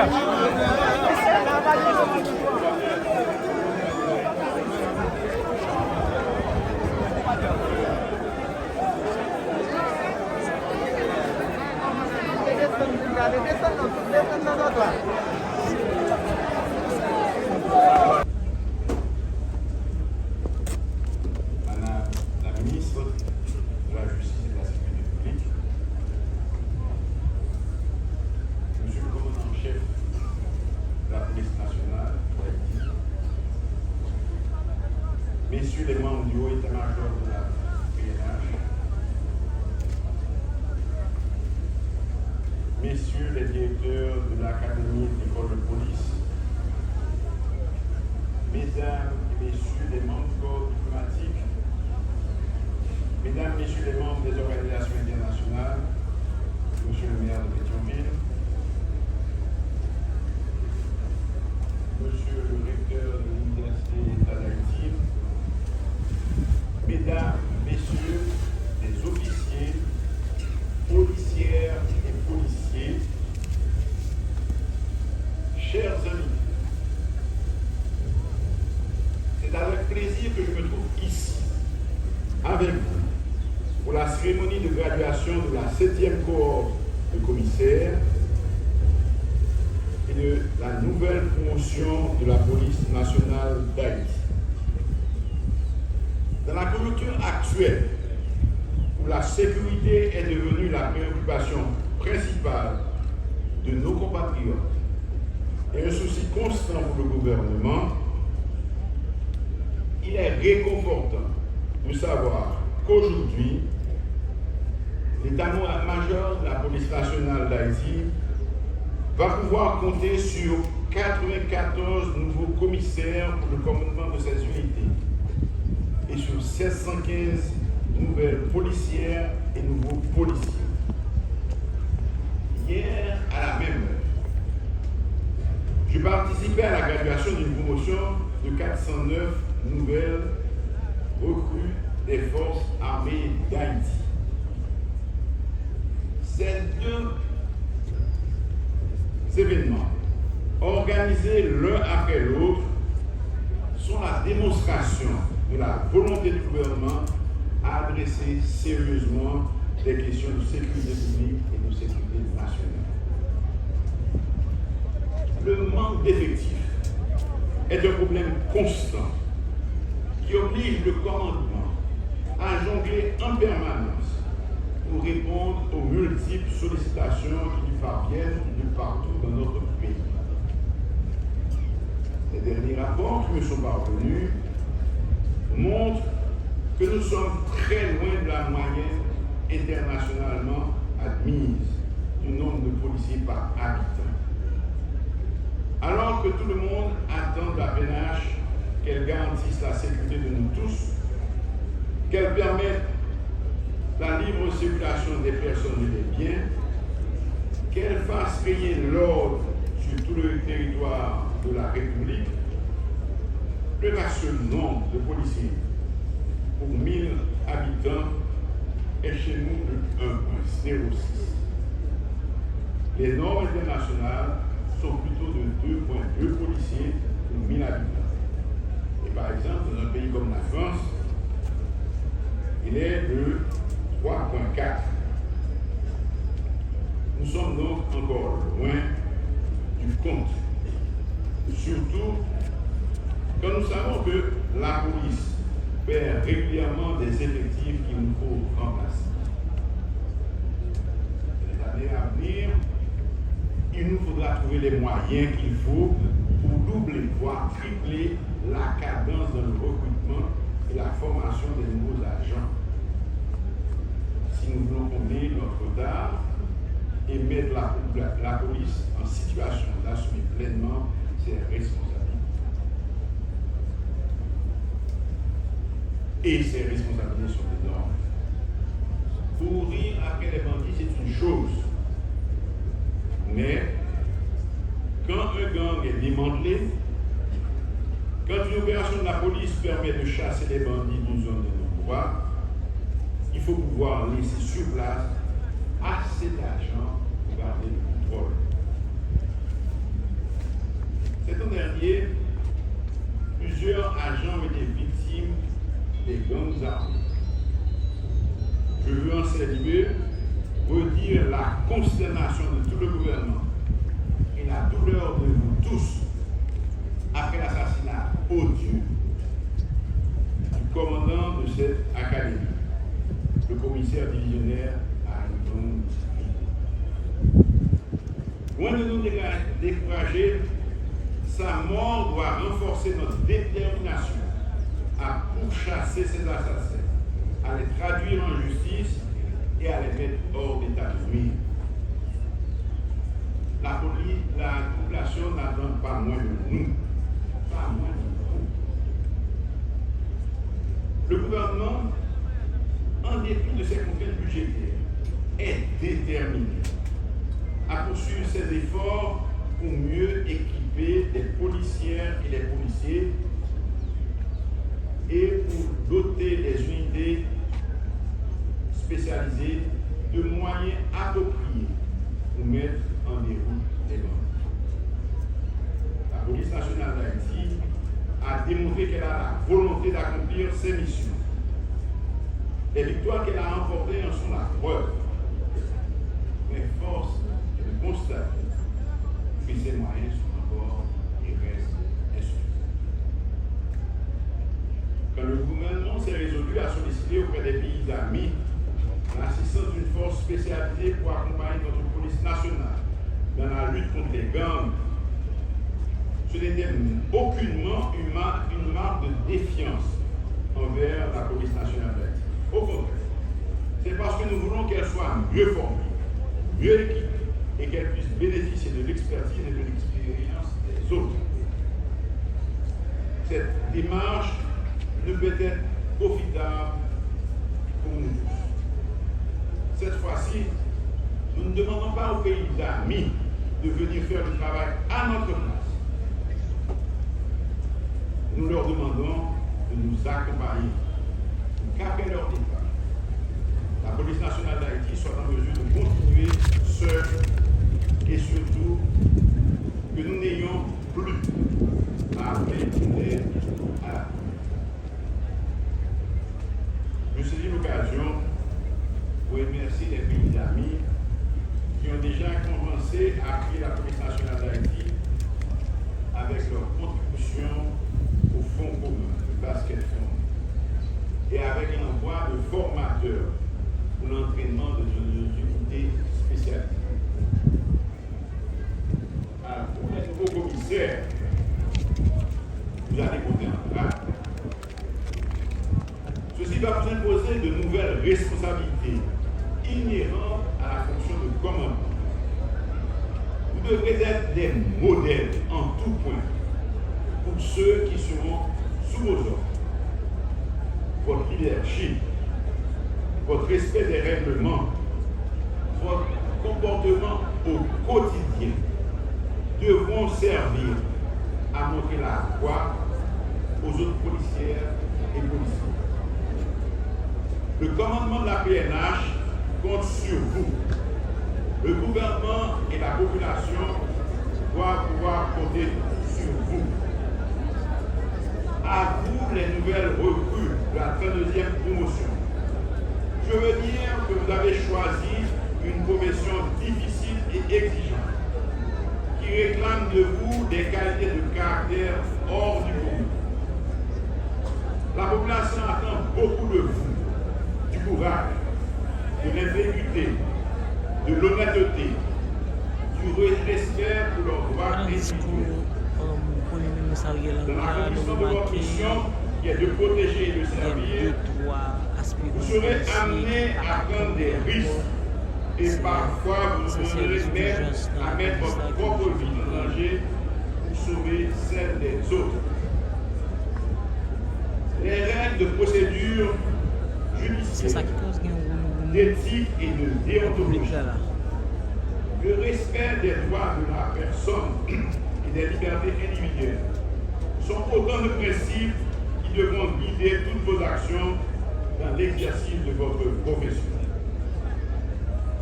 La ministre de la Justice et de la Sécurité publique, Monsieur le commandant-chef de la police nationale, messieurs les membres du haut état-major de la PNH, messieurs les directeurs de l'Académie de l'école de police, mesdames et messieurs les membres du corps diplomatique, mesdames, messieurs les membres des organisations internationales, monsieur le maire de Pétionville, monsieur le recteur de l'Université d'État d'Haïti, mesdames, messieurs les officiers, policières et policiers, chers amis, c'est avec plaisir que je me trouve ici, avec vous, pour la cérémonie de graduation de la 7e cohorte de commissaires et de la nouvelle promotion de la police nationale d'Haïti. Dans la conjoncture actuelle, où la sécurité est devenue la préoccupation principale de nos compatriotes et un souci constant pour le gouvernement, il est réconfortant de savoir qu'aujourd'hui, l'état-major de la police nationale d'Haïti va pouvoir compter sur 94 nouveaux commissaires pour le commandement de ces unités et sur 715 nouvelles policières et nouveaux policiers. Hier, à la même heure, je participais à la graduation d'une promotion de 409 nouvelles recrues des forces armées d'Haïti. Ces deux événements, organisés l'un après l'autre, sont la démonstration de la volonté du gouvernement à adresser sérieusement des questions de sécurité publique et de sécurité nationale. Le manque d'effectifs est un problème constant qui oblige le commandement à jongler en permanence pour répondre aux multiples sollicitations qui lui parviennent de partout dans notre pays. Les derniers rapports qui me sont parvenus montrent que nous sommes très loin de la moyenne internationalement admise du nombre de policiers par habitant. Alors que tout le monde attend de la PNH qu'elle garantisse la sécurité de nous tous, qu'elle permette la libre circulation des personnes et des biens, qu'elle fasse régner l'ordre sur tout le territoire de la République, le maximum nombre de policiers pour 1000 habitants est chez nous de 1,06. Les normes internationales sont plutôt de 2,2 policiers pour 1000 habitants. Et par exemple, dans un pays comme la France, il est de 3,4. Nous sommes donc encore loin du compte. Surtout quand nous savons que la police perd régulièrement des effectifs qu'il nous faut remplacer. Les années à venir, il nous faudra trouver les moyens qu'il faut pour doubler, voire tripler la cadence dans le recrutement et la formation des nouveaux agents. Si nous voulons combler notre retard et mettre la police en situation d'assumer pleinement ses responsabilités. Et ces responsabilités sont énormes. Courir après les bandits, c'est une chose. Mais quand un gang est démantelé, quand une opération de la police permet de chasser les bandits d'une zone de non-pouvoir, il faut pouvoir laisser sur place assez d'argent pour garder le contrôle. septembre dernier, plusieurs agents ont été victimes des gangs armés. Je veux en ces lieux redire la consternation de tout le gouvernement et la douleur de vous tous après l'assassinat odieux du commandant de cette académie, le commissaire divisionnaire Harrington Lee. Loin de nous décourager, sa mort doit renforcer notre détermination à pourchasser ces assassins, à les traduire en justice et à les mettre hors d'état de nuire. La population n'attend pas moins de nous. Pas moins de nous. Le gouvernement, en dépit de ses contraintes budgétaires, est déterminé à poursuivre ses efforts pour mieux équiper les policières et les policiers et pour doter les unités spécialisées de moyens appropriés pour mettre en déroute les gangs. La police nationale d'Haïti a démontré qu'elle a la volonté d'accomplir ses missions. Les victoires qu'elle a remportées en sont la preuve. Mais force est de constater que ces moyens sont encore et restent insuffisants. Quand le gouvernement s'est résolu à solliciter auprès des pays amis l'assistance d'une force spécialisée pour accompagner notre police nationale dans la lutte contre les gangs, ce n'était aucunement une marque de défiance envers la police nationale d'Haïti. Au contraire, c'est parce que nous voulons qu'elle soit mieux formée, mieux équipée et qu'elle puisse bénéficier de l'expertise et de l'expérience des autres. Cette démarche ne peut être profitable pour nous tous. Cette fois-ci, nous ne demandons pas aux pays amis de venir faire le travail à notre place. Nous leur demandons de nous accompagner pour qu'après leur départ, la police nationale d'Haïti soit en mesure de continuer seule et surtout que nous n'ayons plus à appeler l'aide à la police. Je saisis l'occasion pour remercier les pays amis qui ont déjà commencé à appuyer la police nationale d'Haïti avec leur contribution au fonds commun, le basket fond, et avec l'envoi de formateurs pour l'entraînement de nos unités spécialisées. Alors, pour les nouveaux commissaires, vous allez compter en place. Ceci va vous imposer de nouvelles responsabilités inhérentes à la fonction de commandement. Vous devrez être des modèles en tout point pour ceux qui seront sous vos ordres. Votre leadership, votre respect des règlements, votre comportement au quotidien devront servir à montrer la voie aux autres policières et policiers. Le commandement de la PNH compte sur vous. Le gouvernement et la population doivent pouvoir compter sur vous. À vous les nouvelles recrues de la 32e promotion. Je veux dire que vous avez choisi une profession difficile et exigeante qui réclame de vous des qualités de caractère hors du commun. La population attend beaucoup de vous. Du courage, de l'intégrité, de l'honnêteté, du respect pour leurs droits individuels. Dans l'accomplissement de votre mission, qui est de protéger et de servir, vous serez amené à prendre des risques et parfois vous serez même à mettre votre propre vie en danger pour sauver celle des autres. Les règles de procédure judiciaire, d'éthique et de déontologie, le respect des droits de la personne et des libertés individuelles sont autant de principes qui devront guider toutes vos actions dans l'exercice de votre profession.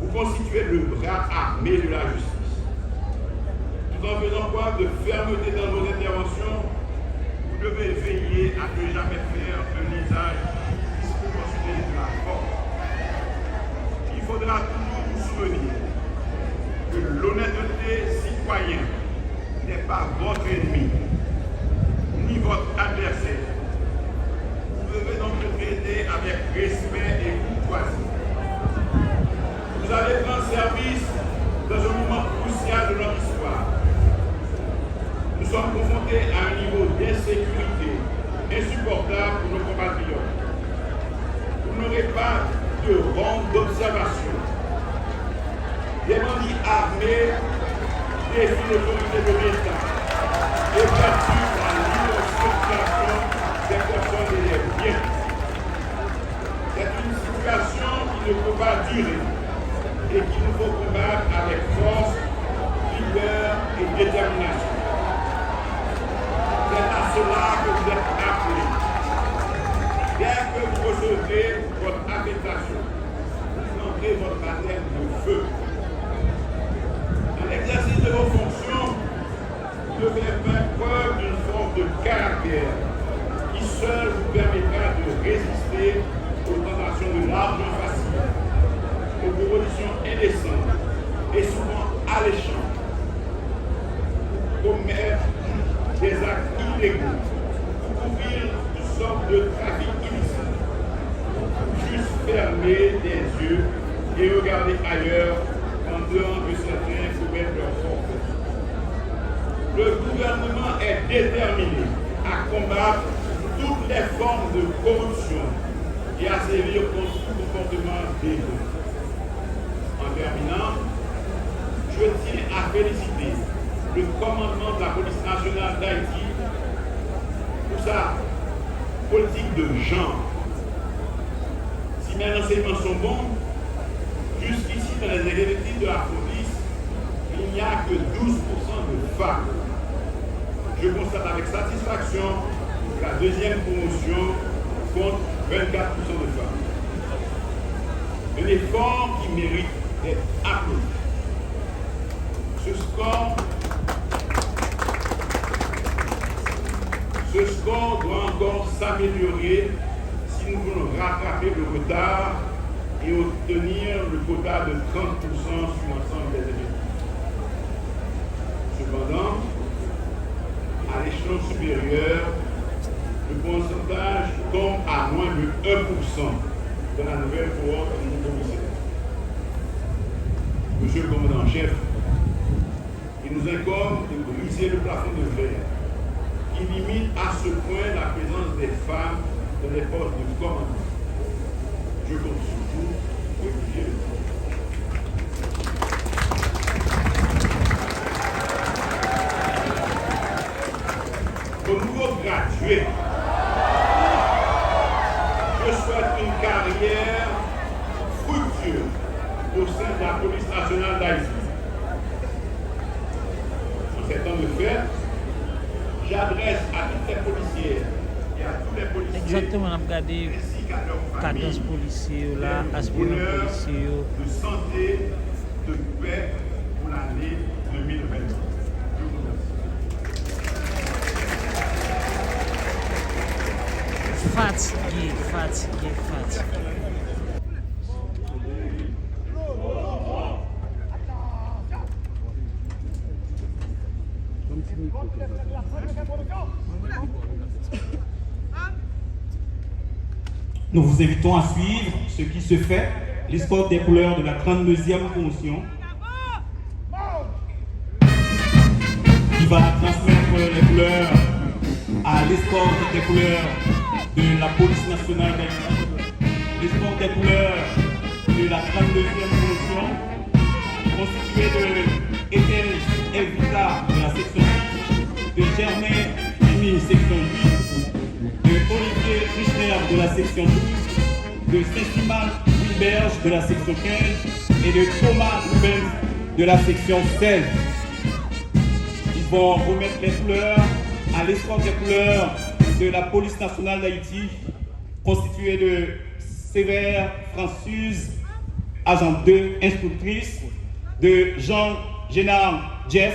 Vous constituez le bras armé de la justice. tout en faisant preuve de fermeté dans vos interventions, vous devez veiller à ne jamais faire un usage disproportionné de la force. Il faudra toujours vous souvenir que l'honnêteté citoyenne n'est pas votre ennemi, ni votre adversaire. Vous devez donc le traiter avec respect et courtoisie. Vous allez prendre service dans un moment crucial de notre histoire. Nous sommes confrontés à un niveau d'insécurité insupportable pour nos compatriotes. Vous n'aurez pas de ronde d'observation. Des bandits armés défient l'autorité de l'État et perturbent la libre circulation des personnes et des biens. C'est une situation qui ne peut pas durer et qu'il nous faut combattre avec force, vigueur et détermination. C'est à cela que vous êtes appelés. Dès que vous recevrez votre affectation, vous entrez votre baptême de feu. Dans l'exercice de vos fonctions, vous devez faire preuve d'une force de caractère qui seule vous permettra de résister aux tentations de l'argent facile, aux propositions indécentes et souvent alléchantes, commettre des actes illégaux pour couvrir toutes sortes de trafics illicites. Juste fermer les yeux et regarder ailleurs en dehors que certains commettent leur forfait. Le gouvernement est déterminé à combattre toutes les formes de corruption et à sévir contre tout comportement déviant. En terminant, je tiens à féliciter le commandement de la police nationale d'Haïti pour sa politique de genre. Si mes renseignements sont bons, jusqu'ici dans les effectifs de la police, il n'y a que 12% de femmes. Je constate avec satisfaction que la deuxième promotion compte 24% de femmes. Un effort qui mérite d'être applaudi. Ce score doit encore s'améliorer si nous voulons rattraper le retard et obtenir le quota de 30% sur l'ensemble des effectifs. Cependant, à l'échelon supérieur, le pourcentage tombe à moins de 1% dans la nouvelle cohorte du nouveau commissaire. Monsieur le commandant-chef, il nous incombe de briser le plafond de verre qui limite à ce point la présence des femmes dans les postes de commandement. Je compte sur vous pour étudier le point. Aux nouveaux gradués, je souhaite une carrière fructueuse au sein de la police nationale d'Haïti. En ces temps de fête, j'adresse à toutes les policières et à tous les policiers. Exactement, on a regardé cadence policier là, aspirant policier. De santé, de paix pour l'année 2020. Je vous remercie. Fatigué. Nous vous invitons à suivre ce qui se fait, l'escorte des couleurs de la 32e promotion, qui va transmettre les couleurs à l'escorte des couleurs de la police nationale d'Haïti, l'escorte des couleurs de la 32e promotion, constituée de Ethel Elvita de la section 8, de Germain Jimmy section 8, de Olivier Richner de la section 12, de Saint-Simon Wilberge de la section 15 et de Thomas Rubens de la section 16. Ils vont remettre les couleurs à l'escorte des couleurs de la police nationale d'Haïti, constituée de Sévère Françoise, agent 2, instructrice, de Jean Génard Jess,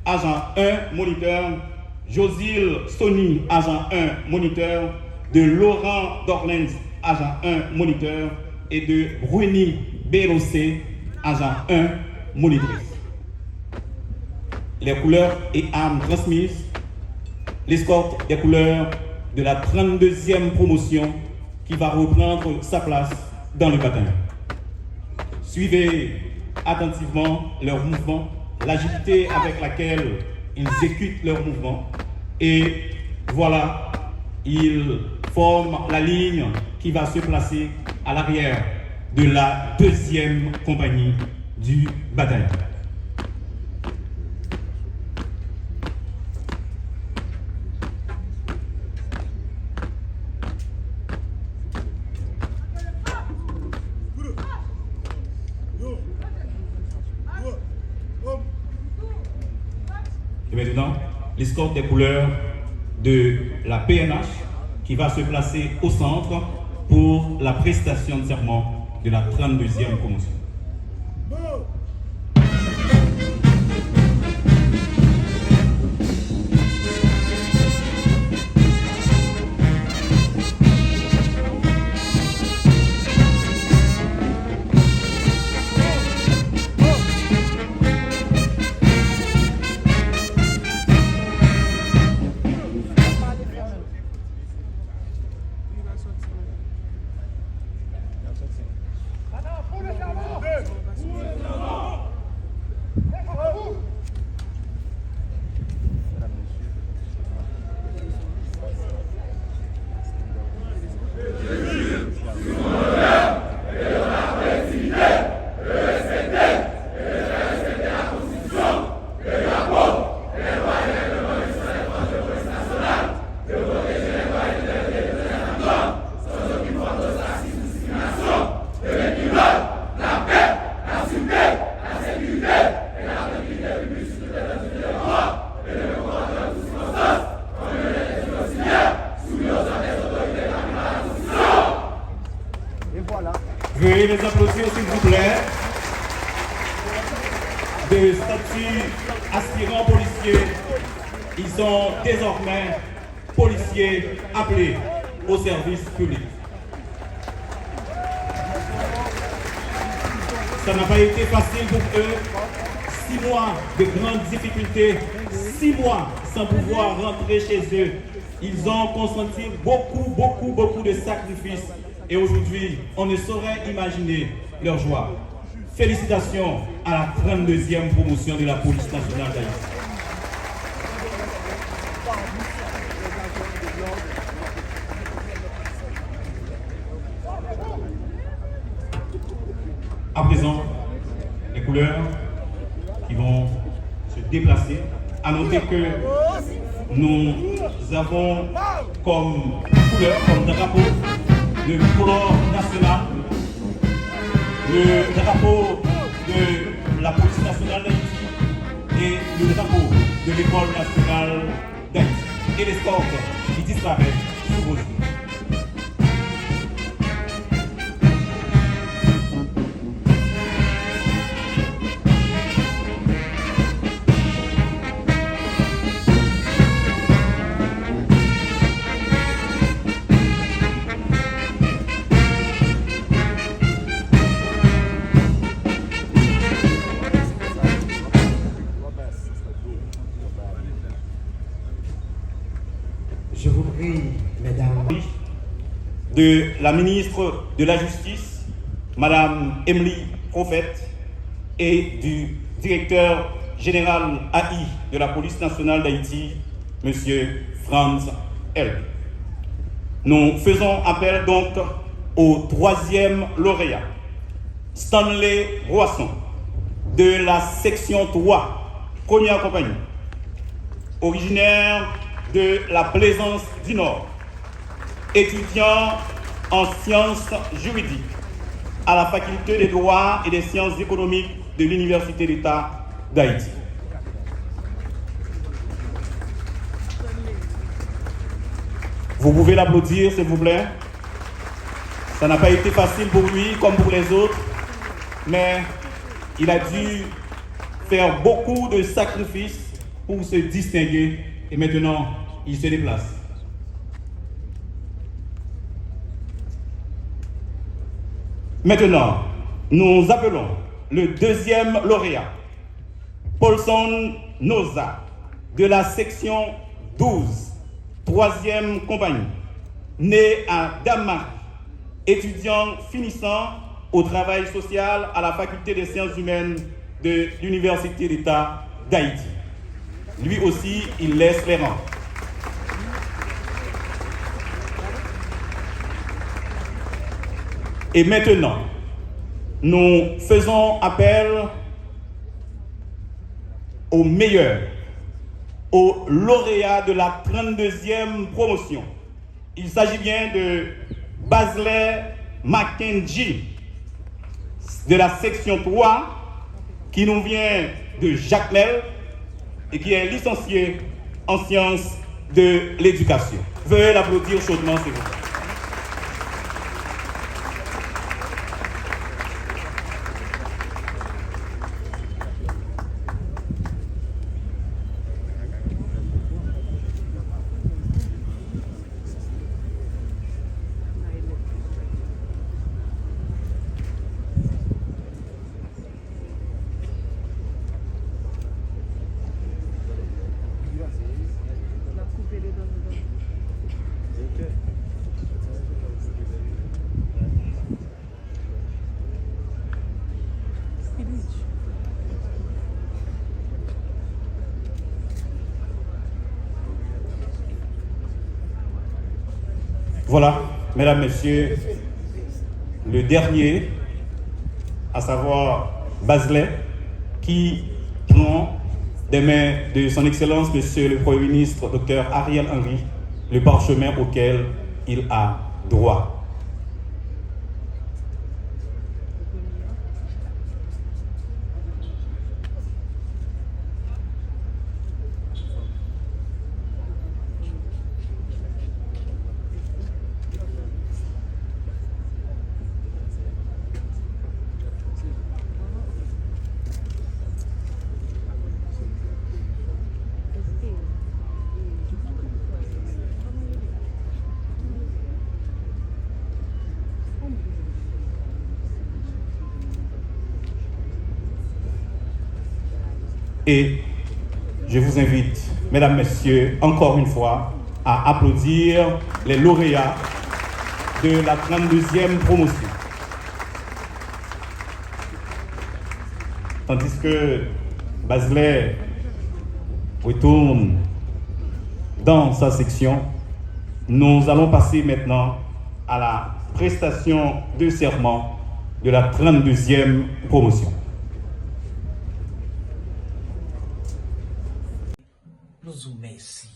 agent 1, moniteur, Josil Sony, agent 1, moniteur, de Laurent Dorlens, agent 1, moniteur, et de Bruni Bérocé, agent 1, monitrice. Les couleurs et armes transmises, l'escorte des couleurs de la 32e promotion qui va reprendre sa place dans le bataillon. Suivez attentivement leurs mouvements, l'agilité avec laquelle ils exécutent leurs mouvements, et voilà, ils forment la ligne qui va se placer à l'arrière de la 2e compagnie du bataillon. Et maintenant, l'escorte des couleurs de la PNH qui va se placer au centre pour la prestation de serment de la 32e promotion. Veuillez les applaudir s'il vous plaît. De statut aspirants policiers, ils sont désormais policiers appelés au service public. Ça n'a pas été facile pour eux. 6 mois de grandes difficultés, 6 mois sans pouvoir rentrer chez eux. Ils ont consenti beaucoup de sacrifices. Et aujourd'hui, on ne saurait imaginer leur joie. Félicitations à la 32e promotion de la police nationale d'Haïti. À présent, les couleurs qui vont se déplacer. À noter que nous avons comme couleur, comme drapeau, le color national, le drapeau de la police nationale d'Haïti et le drapeau de l'école nationale d'Haïti. Et l'escorte qui disparaît sous vos yeux. Je vous prie, mesdames. De la ministre de la Justice, Madame Emily Prophète, et du directeur général AI de la police nationale d'Haïti, Monsieur Franz Elb. Nous faisons appel donc au 3e lauréat, Stanley Roisson, de la section 3, première compagnie, originaire de la Plaisance du Nord, étudiant en sciences juridiques à la faculté des droits et des sciences économiques de l'Université d'État d'Haïti. Vous pouvez l'applaudir, s'il vous plaît. Ça n'a pas été facile pour lui comme pour les autres, mais il a dû faire beaucoup de sacrifices pour se distinguer et maintenant il se déplace. Maintenant, nous appelons le deuxième lauréat, Paulson Noza, de la section 12, 3e compagnie, né à Damas, étudiant finissant au travail social à la faculté des sciences humaines de l'Université d'État d'Haïti. Lui aussi, il laisse les rangs. Et maintenant, nous faisons appel aux meilleurs, aux lauréats de la 32e promotion. Il s'agit bien de Basley Mackenzie, de la section 3, qui nous vient de Jacmel et qui est licencié en sciences de l'éducation. Veuillez l'applaudir chaudement, s'il vous plaît. Voilà, mesdames, messieurs, le dernier, à savoir Basley, qui prend des mains de son Excellence, Monsieur le Premier ministre, Dr Ariel Henry, le parchemin auquel il a droit. Et je vous invite, mesdames, messieurs, encore une fois, à applaudir les lauréats de la 32e promotion. Tandis que Basley retourne dans sa section, nous allons passer maintenant à la prestation de serment de la 32e promotion. Nous vous remercions.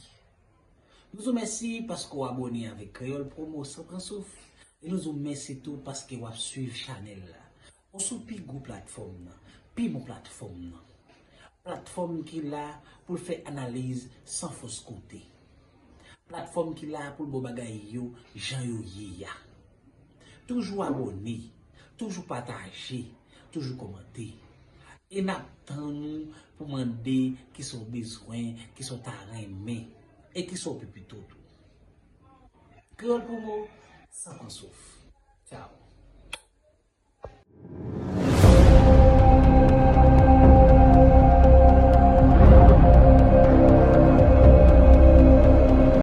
Nous vous remercions parce que vous abonnez avec Créole Promo sans prendre souffle. Et nous vous remercions tout parce que vous suivez Chanel. On sous plus gros plateforme, plus mon plateforme. Plateforme qui est là pour faire analyse sans fausse côté. Plateforme qui est là pour le bagay yo, Jean yo ya. Toujours abonné, toujours partagé, toujours commenté. Et nous pour demander qui sont besoin, qui sont aimés et qui sont plus tout. Créole Promo, sans souffle. Ciao.